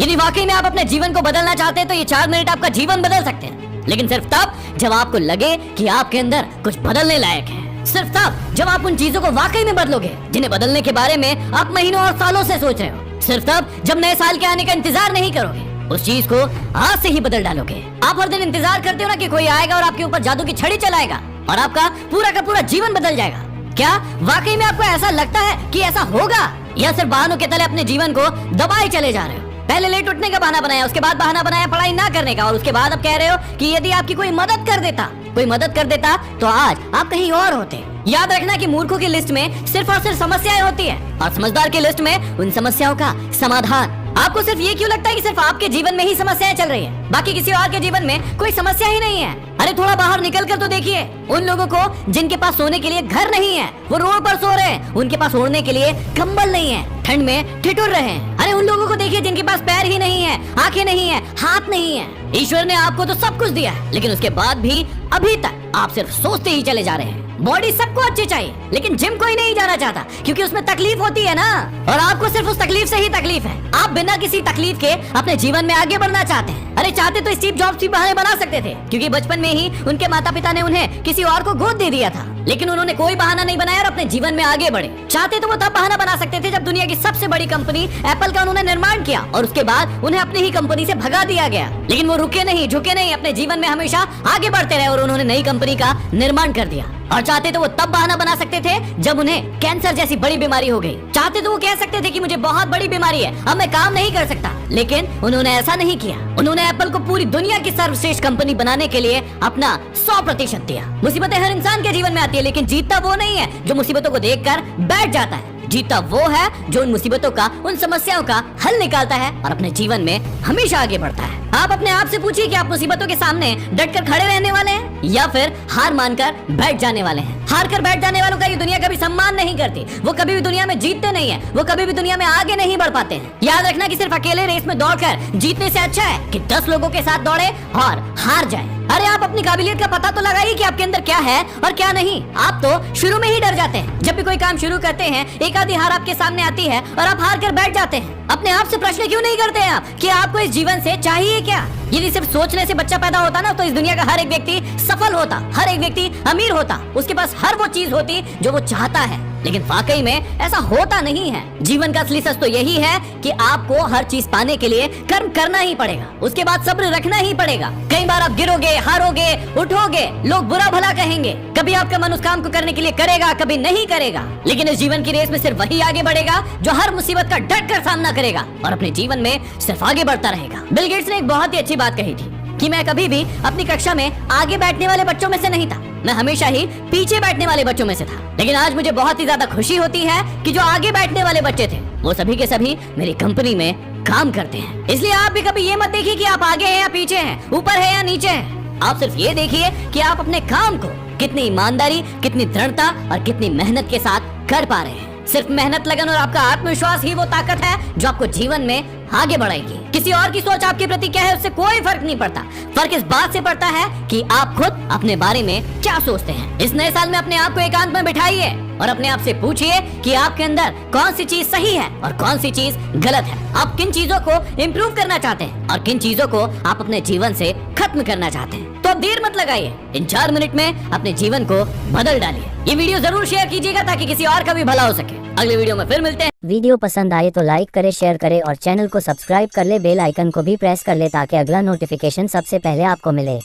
यदि वाकई में आप अपने जीवन को बदलना चाहते हैं तो ये 4 मिनट आपका जीवन बदल सकते हैं, लेकिन सिर्फ तब जब आपको लगे कि आपके अंदर कुछ बदलने लायक है। सिर्फ तब जब आप उन चीजों को वाकई में बदलोगे जिन्हें बदलने के बारे में आप महीनों और सालों से सोच रहे हो। सिर्फ तब जब नए साल के आने का इंतजार नहीं करोगे, उस चीज को आज से ही बदल डालोगे। आप हर दिन इंतजार करते हो ना कि कोई आएगा और आपके ऊपर जादू की छड़ी चलाएगा और आपका पूरा का पूरा जीवन बदल जाएगा। क्या वाकई में आपको ऐसा लगता है कि ऐसा होगा, या सिर्फ बहानों के तले अपने जीवन को दबाए चले जा रहे हो? पहले लेट उठने का बहाना बनाया, उसके बाद बहाना बनाया पढ़ाई ना करने का, और उसके बाद अब कह रहे हो कि यदि आपकी कोई मदद कर देता तो आज आप कहीं और होते। याद रखना कि मूर्खों की लिस्ट में सिर्फ और सिर्फ समस्याएं होती है और समझदार की लिस्ट में उन समस्याओं का समाधान। आपको सिर्फ ये क्यों लगता है कि सिर्फ आपके जीवन में ही समस्याएं चल रही हैं, बाकी किसी और के जीवन में कोई समस्या ही नहीं है? अरे थोड़ा बाहर निकल कर तो देखिए उन लोगों को जिनके पास सोने के लिए घर नहीं है, वो रोड पर सो रहे हैं, उनके पास ओढ़ने के लिए कंबल नहीं है, ठंड में ठिठुर रहे हैं। अरे उन लोगों को देखिए जिनके पास पैर ही नहीं है, आंखें नहीं है, हाथ नहीं है। ईश्वर ने आपको तो सब कुछ दिया है, लेकिन उसके बाद भी अभी तक आप सिर्फ सोचते ही चले जा रहे हैं। बॉडी सबको अच्छी चाहिए, लेकिन जिम कोई नहीं जाना चाहता क्योंकि उसमें तकलीफ होती है ना, और आपको सिर्फ उस तकलीफ से ही तकलीफ है। आप बिना किसी तकलीफ के अपने जीवन में आगे बढ़ना चाहते हैं। अरे चाहते तो स्टीव जॉब्स भी बहाने बना सकते थे, क्योंकि बचपन में ही उनके माता पिता ने उन्हें किसी और को गोद दे दिया था, लेकिन उन्होंने कोई बहाना नहीं बनाया और अपने जीवन में आगे बढ़े। चाहते तो वो तब बहाना बना सकते थे जब दुनिया की सबसे बड़ी कंपनी एप्पल का उन्होंने निर्माण किया और उसके बाद उन्हें अपनी ही कंपनी से भगा दिया गया, लेकिन वो रुके नहीं, झुके नहीं, अपने जीवन में हमेशा आगे बढ़ते रहे और उन्होंने नई कंपनी का निर्माण कर दिया। और चाहते तो वो तब बहाना बना सकते थे जब उन्हें कैंसर जैसी बड़ी बीमारी हो गई। चाहते तो वो कह सकते थे कि मुझे बहुत बड़ी बीमारी है, अब मैं काम नहीं कर सकता, लेकिन उन्होंने ऐसा नहीं किया। उन्होंने एप्पल को पूरी दुनिया की सर्वश्रेष्ठ कंपनी बनाने के लिए अपना 100% दिया। मुसीबतें हर इंसान के जीवन में आती है, लेकिन जीतता वो नहीं है जो मुसीबतों को देखकर बैठ जाता है। जीतता वो है जो उन मुसीबतों का, उन समस्याओं का हल निकालता है और अपने जीवन में हमेशा आगे बढ़ता है। आप अपने आप से पूछिए कि आप मुसीबतों के सामने डटकर खड़े रहने वाले हैं या फिर हार मानकर बैठ जाने वाले हैं। हार कर बैठ जाने वालों का ये दुनिया कभी सम्मान नहीं करती, वो कभी भी दुनिया में जीतते नहीं है, वो कभी भी दुनिया में आगे नहीं बढ़ पाते हैं। याद रखना कि सिर्फ अकेले रेस में दौड़कर जीतने से अच्छा है कि 10 लोगों के साथ दौड़े और हार जाए। अरे आप अपनी काबिलियत का पता तो लगाइए कि आपके अंदर क्या है और क्या नहीं। आप तो शुरू में ही डर जाते हैं। जब भी कोई काम शुरू करते हैं, एक आधी हार आपके सामने आती है और आप हार कर बैठ जाते हैं। अपने आप से प्रश्न क्यों नहीं करते हैं आप कि आपको इस जीवन से चाहिए क्या? यदि सिर्फ सोचने से बच्चा पैदा होता ना, तो इस दुनिया का हर एक व्यक्ति सफल होता, हर एक व्यक्ति अमीर होता, उसके पास हर वो चीज होती जो वो चाहता है। लेकिन वाकई में ऐसा होता नहीं है। जीवन का असली सच तो यही है कि आपको हर चीज पाने के लिए कर्म करना ही पड़ेगा, उसके बाद सब्र रखना ही पड़ेगा। कई बार आप गिरोगे, हारोगे, उठोगे, लोग बुरा भला कहेंगे, कभी आपका मन उस काम को करने के लिए करेगा, कभी नहीं करेगा, लेकिन इस जीवन की रेस में सिर्फ वही आगे बढ़ेगा जो हर मुसीबत का डट कर सामना करेगा और अपने जीवन में सिर्फ आगे बढ़ता रहेगा। बिल गेट्स ने एक बहुत ही अच्छी बात कही थी कि मैं कभी भी अपनी कक्षा में आगे बैठने वाले बच्चों में से नहीं था, मैं हमेशा ही पीछे बैठने वाले बच्चों में से था। लेकिन आज मुझे बहुत ही ज्यादा खुशी होती है कि जो आगे बैठने वाले बच्चे थे वो सभी के सभी मेरी कंपनी में काम करते हैं। इसलिए आप भी कभी ये मत देखिए कि आप आगे हैं या पीछे हैं, ऊपर है या नीचे हैं। आप सिर्फ ये देखिए कि आप अपने काम को कितनी ईमानदारी, कितनी दृढ़ता और कितनी मेहनत के साथ कर पा रहे हैं। सिर्फ मेहनत, लगन और आपका आत्मविश्वास ही वो ताकत है जो आपको जीवन में आगे बढ़ाएगी। किसी और की सोच आपके प्रति क्या है उससे कोई फर्क नहीं पड़ता। फर्क इस बात से पड़ता है कि आप खुद अपने बारे में क्या सोचते हैं। इस नए साल में अपने आप को एकांत में बिठाइए और अपने आप से पूछिए कि आपके अंदर कौन सी चीज सही है और कौन सी चीज गलत है। आप किन चीजों को इम्प्रूव करना चाहते हैं और किन चीजों को आप अपने जीवन से खत्म करना चाहते हैं। तो अब देर मत लगाइए, इन 4 मिनट में अपने जीवन को बदल डालिए। ये वीडियो जरूर शेयर कीजिएगा ताकि किसी और का भी भला हो सके। अगले वीडियो में फिर मिलते हैं। वीडियो पसंद आए तो लाइक करे, शेयर करे और चैनल को सब्सक्राइब कर ले, बेल आइकन को भी प्रेस कर ले ताकि अगला नोटिफिकेशन सबसे पहले आपको मिले।